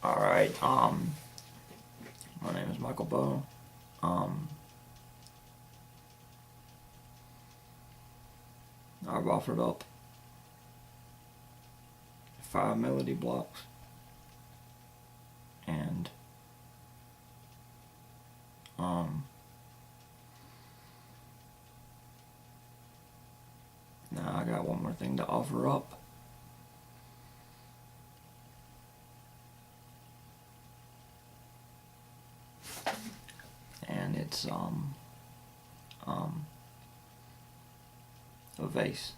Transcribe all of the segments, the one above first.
Alright, my name is Michael Bowe. I've offered up 5 melody blocks and now I got one more thing to offer up. And it's a vase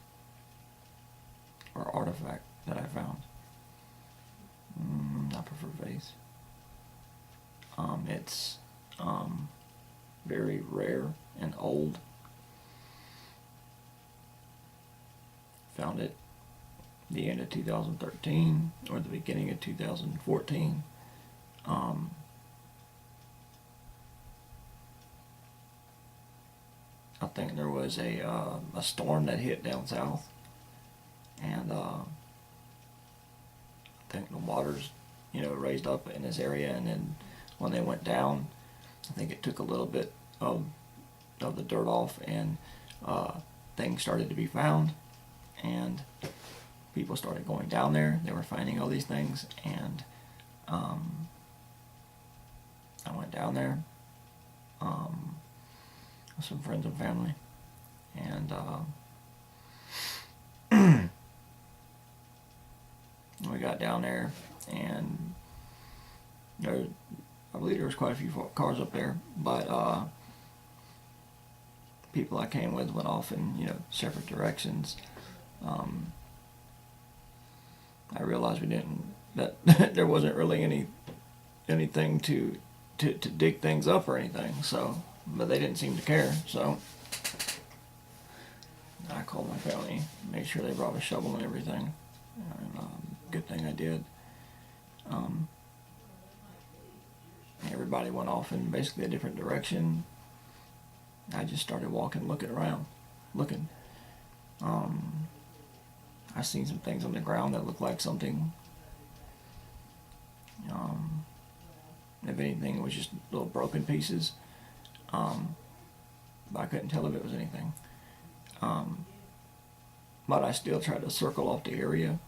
or artifact that I found. I prefer vase. It's very rare and old. Found it the end of 2013 or the beginning of 2014. I think there was a storm that hit down south, and I think the waters, raised up in this area, and then when they went down, I think it took a little bit of the dirt off, and things started to be found, and people started going down there. They were finding all these things, and I went down there with some friends and family, and we got down there, and I believe there was quite a few cars up there, but people I came with went off in separate directions. I realized that there wasn't really anything to dig things up or anything, so, but they didn't seem to care, so I called my family, made sure they brought a shovel and everything, and good thing I did. Everybody went off in basically a different direction. I just started walking, looking around. I seen some things on the ground that looked like something. If anything, it was just little broken pieces. But I couldn't tell if it was anything. But I still tried to circle off the area.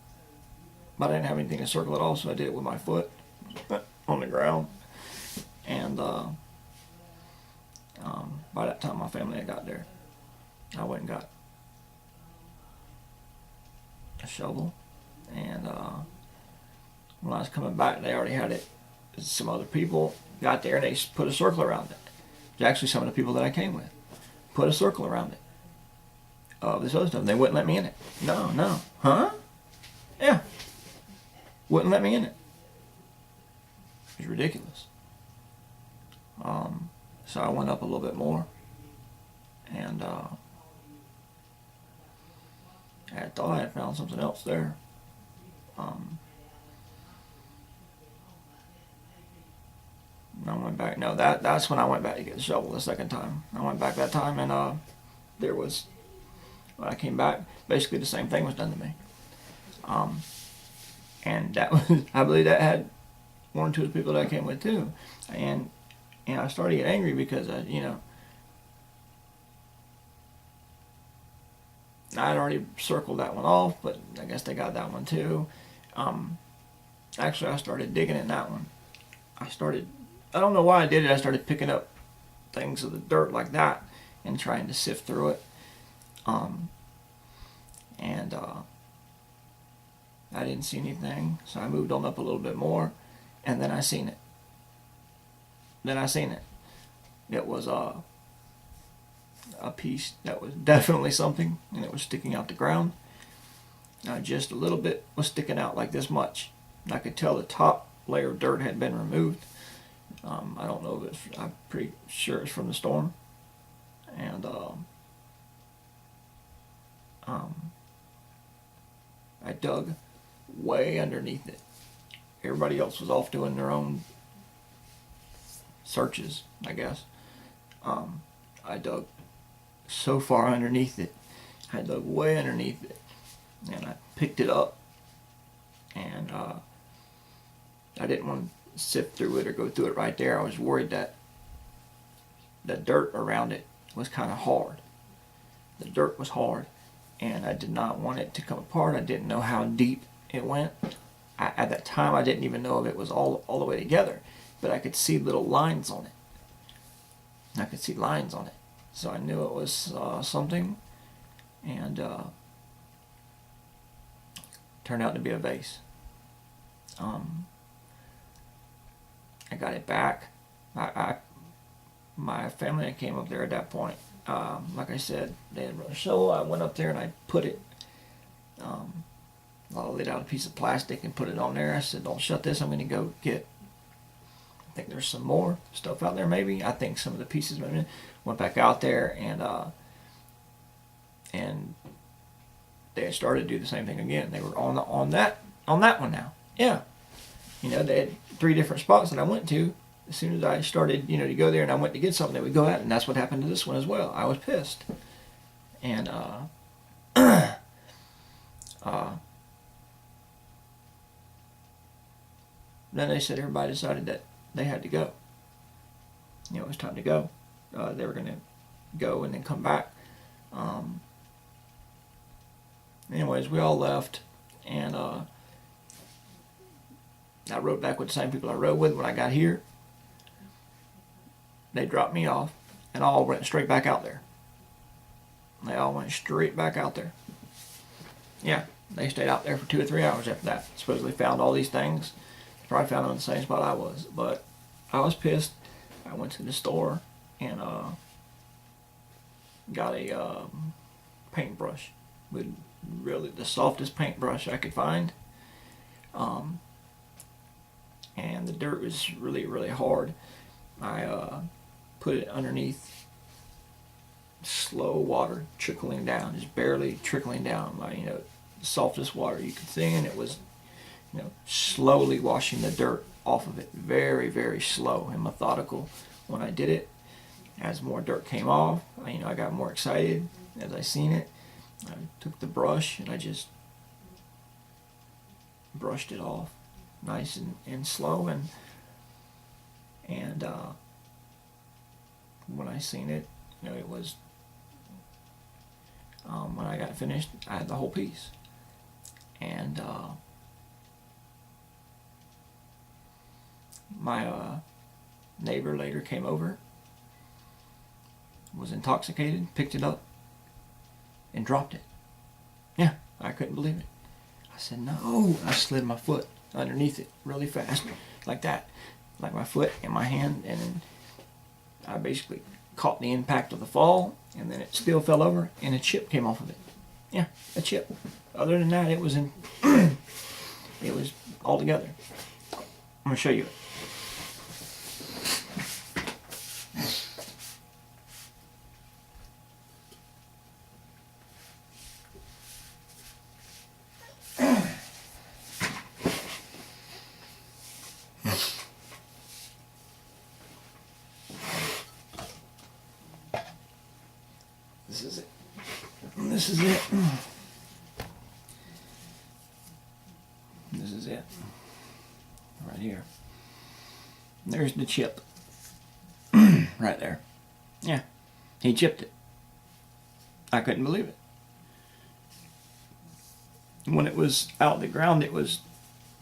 But I didn't have anything to circle at all, so I did it with my foot on the ground. And by that time my family had got there, I went and got a shovel, and when I was coming back, they already had it. Some other people got there and they put a circle around it. Actually, some of the people that I came with put a circle around it of this other stuff. They wouldn't let me in it. No, huh? Yeah, wouldn't let me in it. It was ridiculous. So I went up a little bit more, and I thought I had found something else there. I went back. No, that's when I went back to get the shovel the second time. I went back that time, and there was, when I came back, basically the same thing was done to me. And that was, I believe that had one or two of the people that I came with too, and I started to get angry because I had already circled that one off, but I guess they got that one too. Actually, I started digging in that one. I don't know why I did it. I started picking up things of the dirt like that and trying to sift through it. And I didn't see anything, so I moved on up a little bit more, and then I seen it. It was a piece that was definitely something, and it was sticking out the ground. Just a little bit was sticking out, like this much. I could tell the top layer of dirt had been removed. I don't know if it's, I'm pretty sure it's from the storm. And I dug way underneath it. Everybody else was off doing their own searches, I guess. I dug so far underneath it. I dug way underneath it, and I picked it up, and I I didn't want to sift through it or go through it right there. I was worried that the dirt around it was kind of hard. The dirt was hard, and I did not want it to come apart. I didn't know how deep it went. At that time, I didn't even know if it was all the way together, but I could see little lines on it. I could see lines on it, so I knew it was something, and turned out to be a vase. I got it back. My family came up there at that point. Like I said, they had run a show. I went up there and I put it. I laid out a piece of plastic and put it on there. I said, "Don't shut this. I'm going to go get." I think there's some more stuff out there. Maybe I think some of the pieces went back out there, and they started to do the same thing again. They were on that one now. Yeah, they had 3 different spots that I went to. As soon as I started, to go there and I went to get something, they would go out, and that's what happened to this one as well. I was pissed, and then they said everybody decided that they had to go. It was time to go. They were going to go and then come back. Anyways, we all left, and I rode back with the same people I rode with when I got here. They dropped me off, and all went straight back out there. They all went straight back out there. Yeah, they stayed out there for 2 or 3 hours after that. Supposedly found all these things. Probably found them in the same spot I was, but I was pissed. I went to the store and got a paintbrush with really the softest paintbrush I could find. And the dirt was really, really hard. I put it underneath slow water trickling down, just barely trickling down, like the softest water you could see, and it was slowly washing the dirt off of it, very, very slow and methodical. When I did it, as more dirt came off, I got more excited as I seen it. I took the brush and I just brushed it off, nice and slow, and when I seen it, it was when I got finished, I had the whole piece, and my neighbor later came over, was intoxicated, picked it up, and dropped it. Yeah, I couldn't believe it. I said, "No." I slid my foot underneath it really fast, like that, like my foot in my hand, and then I basically caught the impact of the fall, and then it still fell over, and a chip came off of it. Yeah, a chip. Other than that, it was it was all together. I'm gonna show you it. This is it. This is it. This is it. Right here. There's the chip. Right there. Yeah. He chipped it. I couldn't believe it. When it was out the ground, it was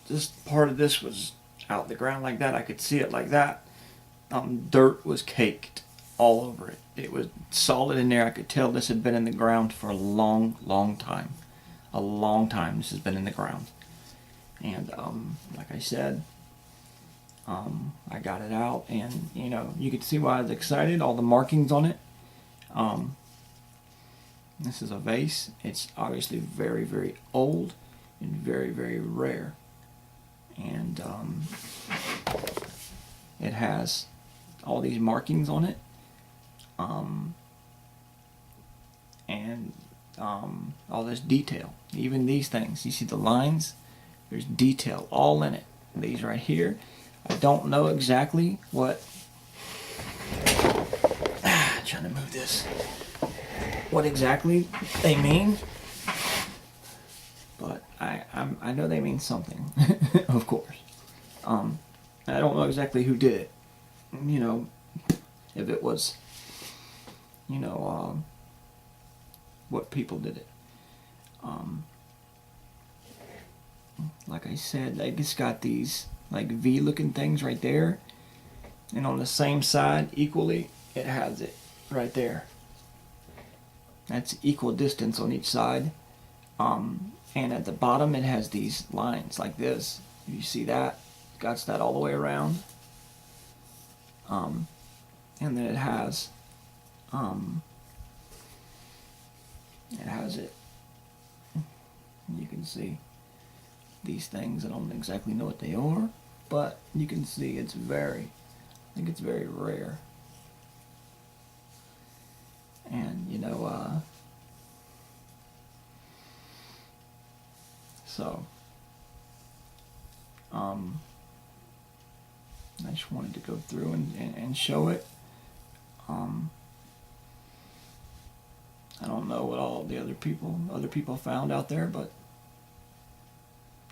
just part of this was out the ground like that. I could see it like that. Dirt was caked all over it. It was solid in there. I could tell this had been in the ground for a long, long time. A long time this has been in the ground. And like I said, I got it out, and you could see why I was excited. All the markings on it. This is a vase. It's obviously very, very old and very, very rare. And it has all these markings on it. And all this detail. Even these things. You see the lines? There's detail all in it. These right here. I don't know exactly what... trying to move this. What exactly they mean. But I know they mean something. Of course. I don't know exactly who did it. You know, if it was, you know, what people did it. Like I said, they just got these like V-looking things right there, and on the same side, equally, it has it right there. That's equal distance on each side. And at the bottom, it has these lines like this. You see that? It got that all the way around. And then it has it. You can see these things. I don't exactly know what they are, but you can see I think it's very rare. And you know, so I just wanted to go through and show it. I don't know what all the other people found out there, but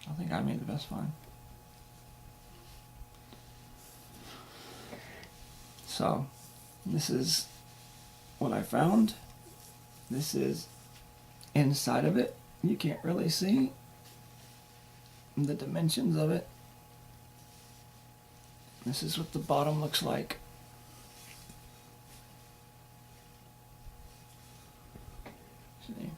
I think I made the best find. So this is what I found. This is inside of it. You can't really see the dimensions of it. This is what the bottom looks like. See?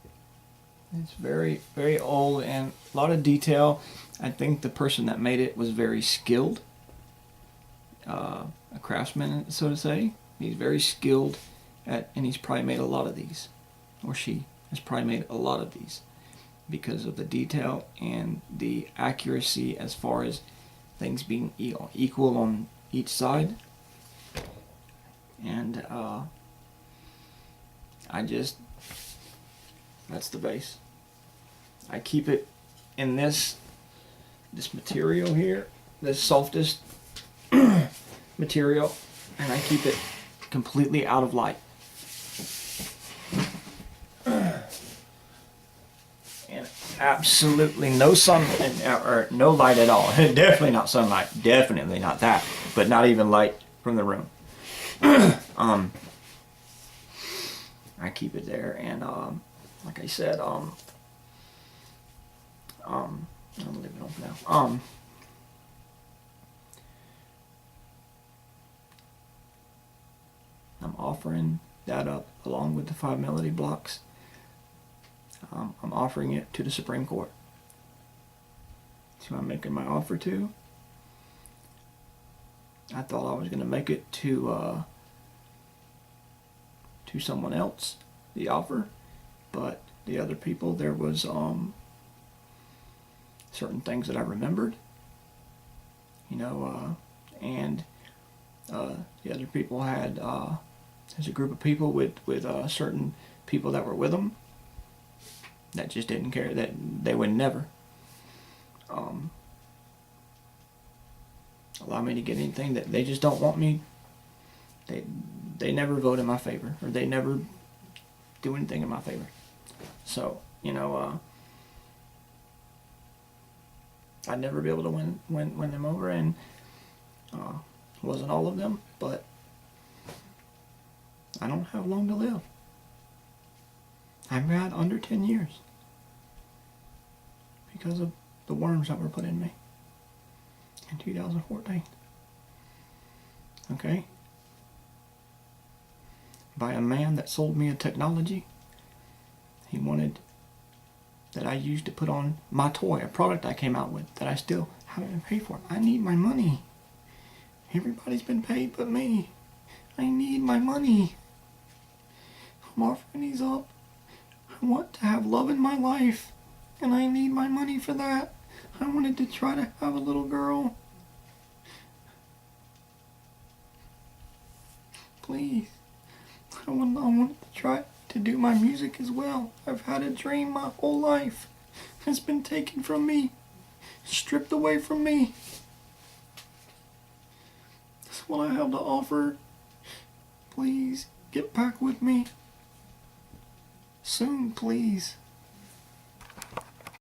It's very, very old and a lot of detail. I think the person that made it was very skilled. A craftsman, so to say. He's very skilled and he's probably made a lot of these. Or she has probably made a lot of these because of the detail and the accuracy as far as things being equal on each side. And that's the base. I keep it in this material here, this softest material, and I keep it completely out of light. And absolutely no sun or no light at all. Definitely not sunlight. Definitely not that. But not even light from the room. I keep it there, and like I said, I'm gonna leave it on for now. I'm offering that up along with the 5 melody blocks. I'm offering it to the Supreme Court. That's who I'm making my offer to. I thought I was going to make it to someone else, the offer, but the other people, there was certain things that I remembered, you know, and the other people had there's a group of people with certain people that were with them that just didn't care, that they would never allow me to get anything, that they just don't want me. They never vote in my favor, or they never do anything in my favor. So, you know, I'd never be able to win them over, and wasn't all of them, but I don't have long to live. I've had under 10 years because of the worms that were put in me in 2014. Okay? By a man that sold me a technology. He wanted that I used to put on my toy, a product I came out with that I still haven't paid for. I need my money. Everybody's been paid but me. I need my money. I'm offering these up. I want to have love in my life, and I need my money for that. I wanted to try to have a little girl. Please. I wanted to try to do my music as well. I've had a dream my whole life. It's been taken from me, stripped away from me. That's what I have to offer. Please get back with me. Soon, please.